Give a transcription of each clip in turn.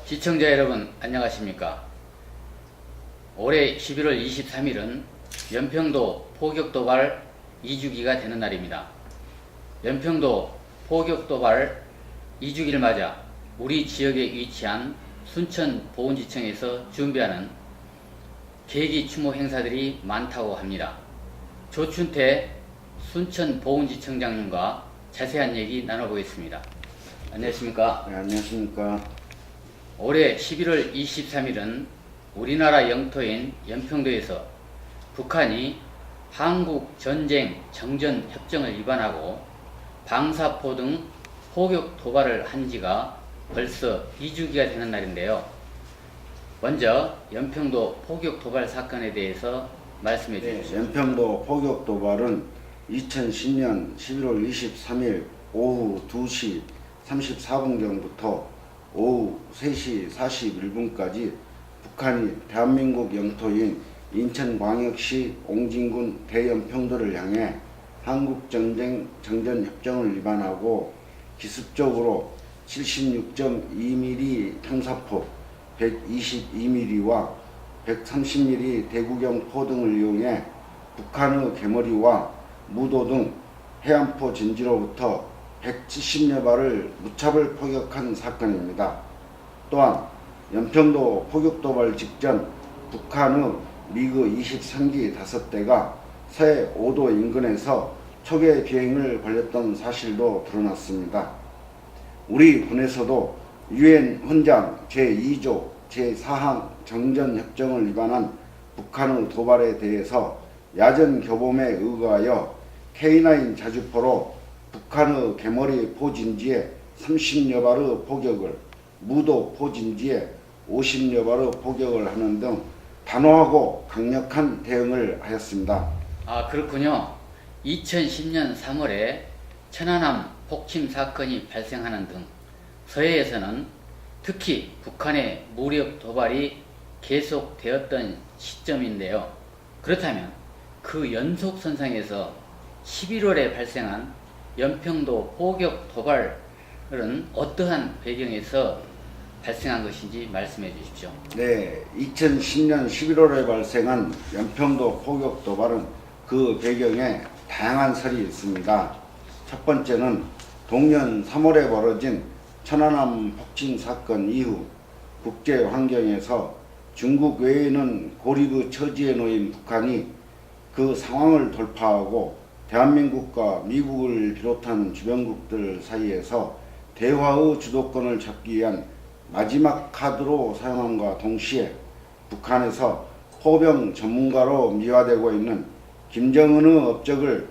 시청자 여러분 안녕하십니까. 올해 11월 23일은 연평도 포격도발 2주기가 되는 날입니다. 연평도 포격도발 2주기를 맞아 우리 지역에 위치한 순천보훈지청에서 준비하는 계기 추모 행사들이 많다고 합니다. 조춘태 순천보훈지청장님과 자세한 얘기 나눠보겠습니다. 안녕하십니까. 네, 안녕하십니까. 올해 11월 23일은 우리나라 영토인 연평도에서 북한이 한국전쟁 정전협정을 위반하고 방사포 등 포격 도발을 한 지가 벌써 2주기가 되는 날인데요. 먼저 연평도 포격 도발 사건에 대해서 말씀해 주십시오. 연평도 포격 도발은 2010년 11월 23일 오후 2시 34분경부터 오후 3시 41분까지 북한이 대한민국 영토인 인천광역시 옹진군 대연평도를 향해 한국전쟁 정전협정을 위반하고 기습적으로 76.2mm 형사포, 122mm와 130mm 대구경 포 등을 이용해 북한의 개머리와 무도 등 해안포 진지로부터 170여 발을 무차별 포격한 사건입니다. 또한 연평도 포격도발 직전 북한의 미그 23기 5대가 서해 5도 인근에서 초계 비행을 벌였던 사실도 드러났습니다. 우리 군에서도 유엔 헌장 제2조 제4항 정전협정을 위반한 북한의 도발에 대해서 야전 교범에 의거하여 K9 자주포로 북한의 개머리 포진지에 30여 발의 포격을, 무도 포진지에 50여 발의 포격을 하는 등 단호하고 강력한 대응을 하였습니다. 그렇군요. 2010년 3월에 천안함 폭침 사건이 발생하는 등 서해에서는 특히 북한의 무력 도발이 계속되었던 시점인데요. 그렇다면 그 연속선상에서 11월에 발생한 연평도 포격 도발은 어떠한 배경에서 발생한 것인지 말씀해 주십시오. 네, 2010년 11월에 발생한 연평도 포격 도발은 그 배경에 다양한 설이 있습니다. 첫 번째는 동년 3월에 벌어진 천안함 폭침 사건 이후 국제 환경에서 중국 외에는 고립의 처지에 놓인 북한이 그 상황을 돌파하고 대한민국과 미국을 비롯한 주변국들 사이에서 대화의 주도권을 잡기 위한 마지막 카드로 사용함과 동시에 북한에서 포병 전문가로 미화되고 있는 김정은의 업적을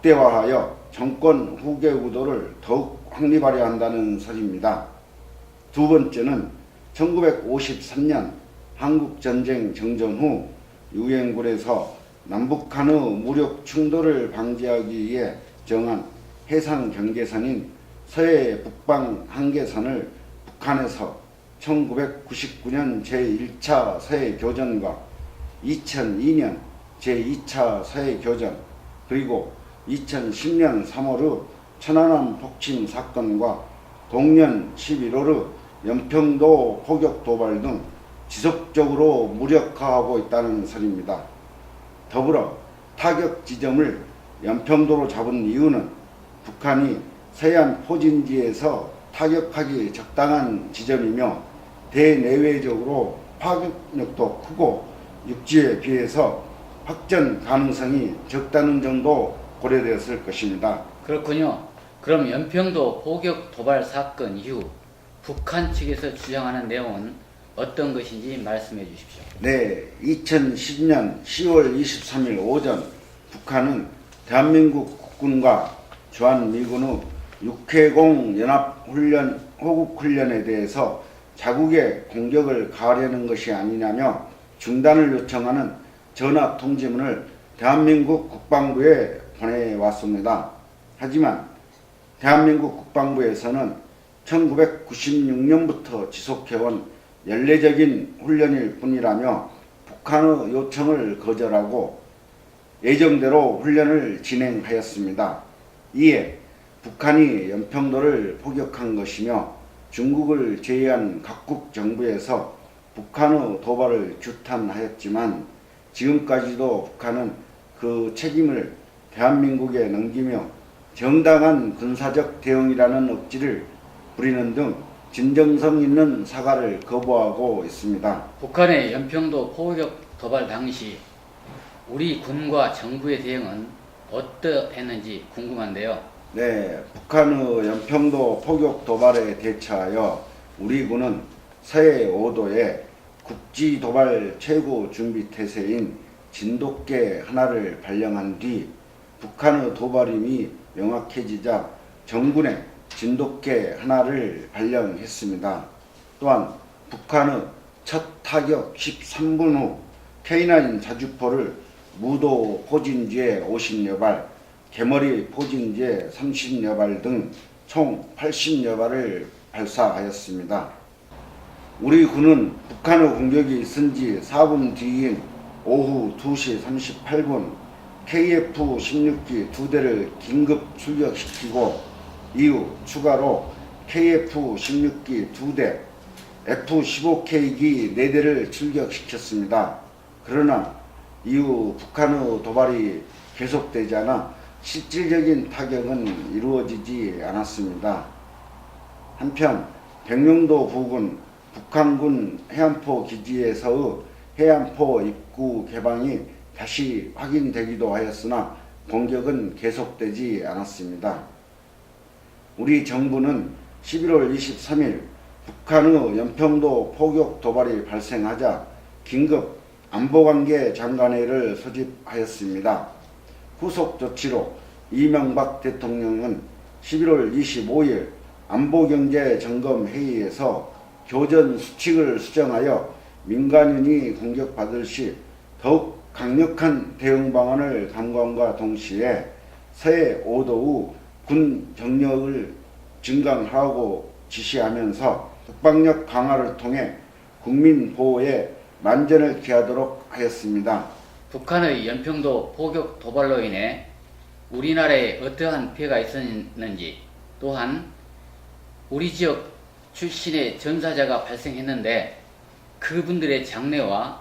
극대화하여 정권 후계 구도를 더욱 확립하려 한다는 설입니다. 두 번째는 1953년 한국전쟁 정전 후 유엔군에서 남북한의 무력 충돌을 방지하기 위해 정한 해상 경계선인 서해 북방 한계선을 북한에서 1999년 제1차 서해 교전과 2002년 제2차 서해 교전 그리고 2010년 3월의 천안함 폭침 사건과 동년 11월의 연평도 포격 도발 등 지속적으로 무력화하고 있다는 설입니다. 더불어 타격 지점을 연평도로 잡은 이유는 북한이 서해안 포진지에서 타격하기 적당한 지점이며 대내외적으로 파격력도 크고 육지에 비해서 확전 가능성이 적다는 점도 고려되었을 것입니다. 그렇군요. 그럼 연평도 포격 도발 사건 이후 북한 측에서 주장하는 내용은 어떤 것인지 말씀해 주십시오. 네, 2010년 10월 23일 오전 북한은 대한민국 국군과 주한미군의 6회공 연합훈련 호국훈련에 대해서 자국의 공격을 가하려는 것이 아니냐며 중단을 요청하는 전화 통지문을 대한민국 국방부에 보내왔습니다. 하지만 대한민국 국방부에서는 1996년부터 지속해온 연례적인 훈련일 뿐이라며 북한의 요청을 거절하고 예정대로 훈련을 진행하였습니다. 이에 북한이 연평도를 포격한 것이며 중국을 제외한 각국 정부에서 북한의 도발을 규탄하였지만 지금까지도 북한은 그 책임을 대한민국에 넘기며 정당한 군사적 대응이라는 억지를 부리는 등 진정성 있는 사과를 거부하고 있습니다. 북한의 연평도 포격 도발 당시 우리 군과 정부의 대응은 어떠했는지 궁금한데요. 네, 북한의 연평도 포격 도발에 대처하여 우리 군은 서해 5도에 국지 도발 최고 준비 태세인 진돗개 하나를 발령한 뒤 북한의 도발임이 명확해지자 정군에 진돗개 하나를 발령했습니다. 또한 북한의 첫 타격 13분 후 K9 자주포를 무도 포진지에 50여 발, 개머리 포진지에 30여 발 등 총 80여 발을 발사하였습니다. 우리 군은 북한의 공격이 있은 지 4분 뒤인 오후 2시 38분 KF-16기 2대를 긴급 출격시키고 이후 추가로 KF-16기 2대, F-15K기 4대를 출격시켰습니다. 그러나 이후 북한의 도발이 계속되지 않아 실질적인 타격은 이루어지지 않았습니다. 한편 백령도 부근 북한군 해안포 기지에서의 해안포 입구 개방이 다시 확인되기도 하였으나 공격은 계속되지 않았습니다. 우리 정부는 11월 23일 북한의 연평도 포격 도발이 발생하자 긴급 안보관계 장관회의를 소집하였습니다. 후속 조치로 이명박 대통령은 11월 25일 안보경제점검회의에서 교전 수칙을 수정하여 민간인이 공격받을 시 더욱 강력한 대응 방안을 강구함과 동시에 서해 5도 후 군 정력을 증강하라고 지시하면서 국방력 강화를 통해 국민 보호에 만전을 기하도록 하였습니다. 북한의 연평도 포격 도발로 인해 우리나라에 어떠한 피해가 있었는지, 또한 우리 지역 출신의 전사자가 발생했는데 그분들의 장례와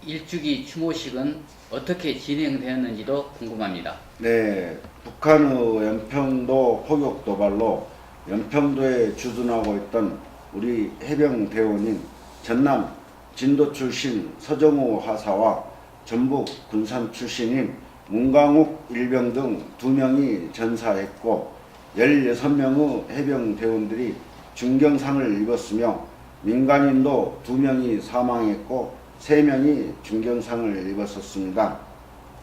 일주기 추모식은 어떻게 진행되었는지도 궁금합니다. 네, 북한의 연평도 포격 도발로 연평도에 주둔하고 있던 우리 해병대원인 전남 진도 출신 서정호 하사와 전북 군산 출신인 문강욱 일병 등 2명이 전사했고 16명의 해병대원들이 중경상을 입었으며 민간인도 2명이 사망했고 3명이 중경상을 입었었습니다.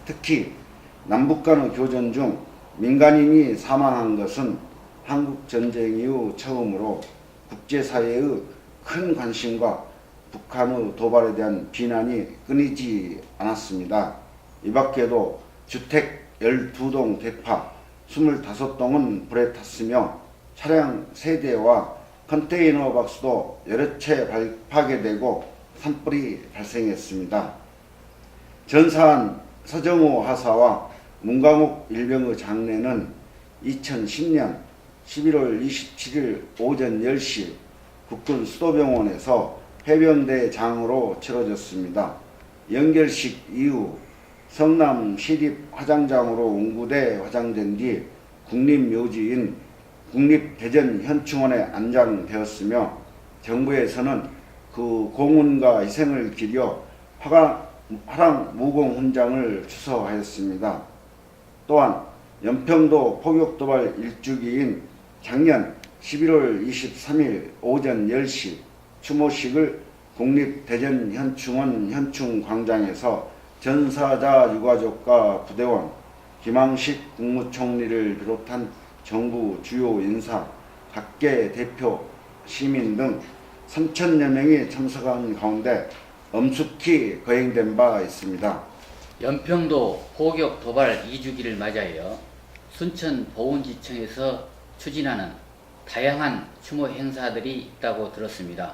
특히 남북 간의 교전 중 민간인이 사망한 것은 한국전쟁 이후 처음으로 국제사회의 큰 관심과 북한의 도발에 대한 비난이 끊이지 않았습니다. 이 밖에도 주택 12동 대파 25동은 불에 탔으며 차량 3대와 컨테이너 박스도 여러 채 파괴되고 산불이 발생했습니다. 전사한 서정호 하사와 문강욱 일병의 장례는 2010년 11월 27일 오전 10시 국군 수도병원에서 해병대 장으로 치러졌습니다. 연결식 이후 성남 시립화장장으로 운구돼 화장된 뒤 국립묘지인 국립대전현충원에 안장되었으며 정부에서는 그 공훈과 희생을 기려 화랑무공훈장을 추서하였습니다. 또한 연평도 포격도발 일주기인 작년 11월 23일 오전 10시 추모식을 국립대전현충원 현충광장에서 전사자 유가족과 부대원, 김항식 국무총리를 비롯한 정부 주요 인사, 각계 대표, 시민 등 3,000여 명이 참석한 가운데 엄숙히 거행된 바 있습니다. 연평도 포격 도발 2주기를 맞이하여 순천 보훈지청에서 추진하는 다양한 추모 행사들이 있다고 들었습니다.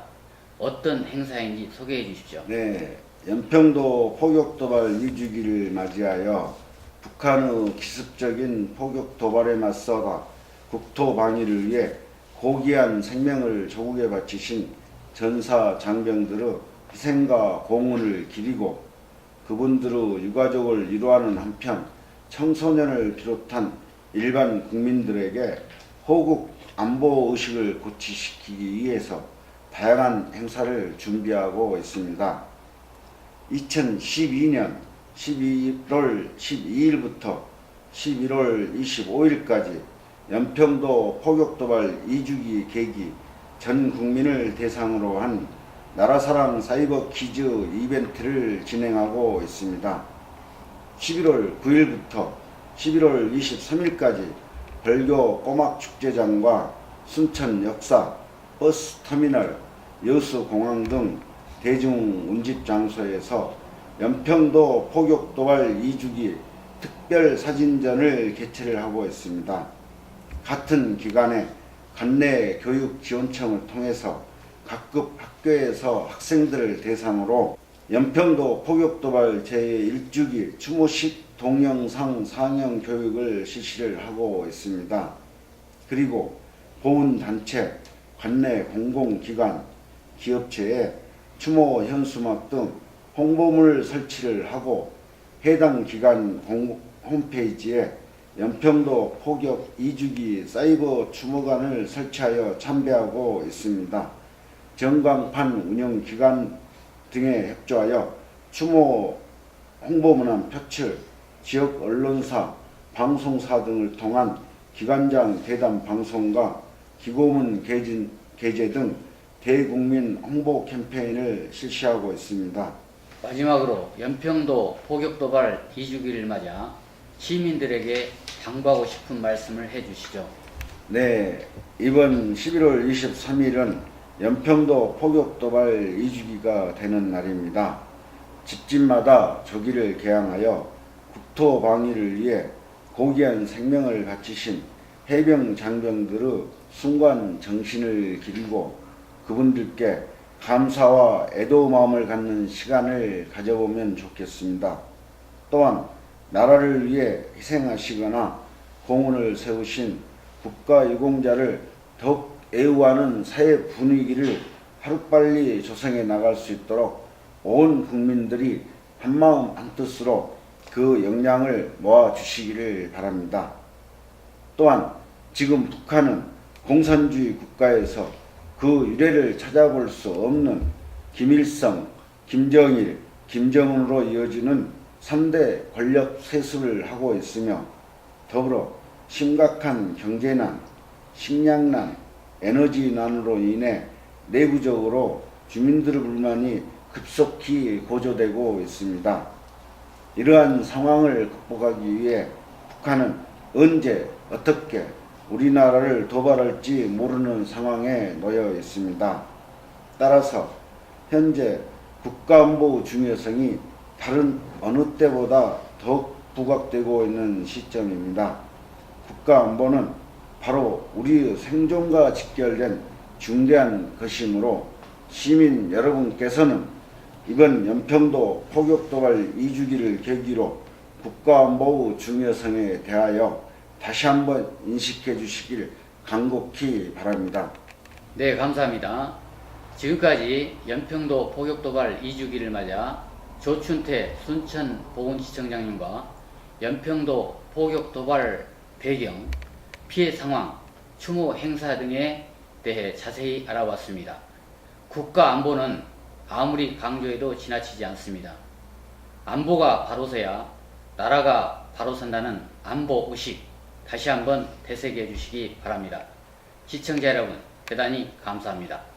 어떤 행사인지 소개해 주십시오. 네, 연평도 포격 도발 2주기를 맞이하여 북한의 기습적인 포격 도발에 맞서가 국토 방위를 위해 고귀한 생명을 조국에 바치신 전사 장병들의 희생과 공헌을 기리고 그분들의 유가족을 위로하는 한편 청소년을 비롯한 일반 국민들에게 호국 안보 의식을 고취시키기 위해서 다양한 행사를 준비하고 있습니다. 2012년 11월 12일부터 11월 25일까지 연평도 포격도발 2주기 계기 전 국민을 대상으로 한 나라사랑 사이버 퀴즈 이벤트를 진행하고 있습니다. 11월 9일부터 11월 23일까지 벌교 꼬막축제장과 순천 역사, 버스터미널, 여수공항 등 대중운집 장소에서 연평도 포격도발 2주기 특별 사진전을 개최를 하고 있습니다. 같은 기간에 관내 교육지원청을 통해서 각급 학교에서 학생들을 대상으로 연평도 포격도발 제1주기 추모식 동영상 상영 교육을 실시를 하고 있습니다. 그리고 보훈단체, 관내 공공기관, 기업체에 추모 현수막 등 홍보물 설치를 하고 해당 기관 홈페이지에 연평도 포격 2주기 사이버 추모관을 설치하여 참배하고 있습니다. 전광판 운영기관 등에 협조하여 추모 홍보문안 표출, 지역 언론사, 방송사 등을 통한 기관장 대담 방송과 기고문 게재 등 대국민 홍보 캠페인을 실시하고 있습니다. 마지막으로 연평도 포격도발 2주기를 맞아 시민들에게 당부하고 싶은 말씀을 해주시죠. 네, 이번 11월 23일은 연평도 포격도발 2주기가 되는 날입니다. 집집마다 조기를 개항하여 국토 방위를 위해 고귀한 생명을 바치신 해병 장병들의 숭고한 정신을 기리고 그분들께 감사와 애도 마음을 갖는 시간을 가져보면 좋겠습니다. 또한 나라를 위해 희생하시거나 공헌을 세우신 국가유공자를 더욱 애우하는 사회 분위기를 하루빨리 조성해 나갈 수 있도록 온 국민들이 한마음 한뜻으로 그 역량을 모아주시기를 바랍니다. 또한 지금 북한은 공산주의 국가에서 그 유래를 찾아볼 수 없는 김일성, 김정일, 김정은으로 이어지는 3대 권력 세습을 하고 있으며 더불어 심각한 경제난, 식량난, 에너지난으로 인해 내부적으로 주민들의 불만이 급속히 고조되고 있습니다. 이러한 상황을 극복하기 위해 북한은 언제 어떻게 우리나라를 도발할지 모르는 상황에 놓여 있습니다. 따라서 현재 국가안보 중요성이 다른 어느 때보다 더욱 부각되고 있는 시점입니다. 국가안보는 바로 우리의 생존과 직결된 중대한 것이므로 시민 여러분께서는 이번 연평도 포격도발 2주기를 계기로 국가안보의 중요성에 대하여 다시 한번 인식해 주시길 간곡히 바랍니다. 네, 감사합니다. 지금까지 연평도 포격도발 2주기를 맞아 조춘태 순천보훈시청장님과 연평도 포격도발 배경, 피해 상황, 추모 행사 등에 대해 자세히 알아봤습니다. 국가안보는 아무리 강조해도 지나치지 않습니다. 안보가 바로 서야 나라가 바로 선다는 안보의식 다시 한번 되새겨 주시기 바랍니다. 시청자 여러분, 대단히 감사합니다.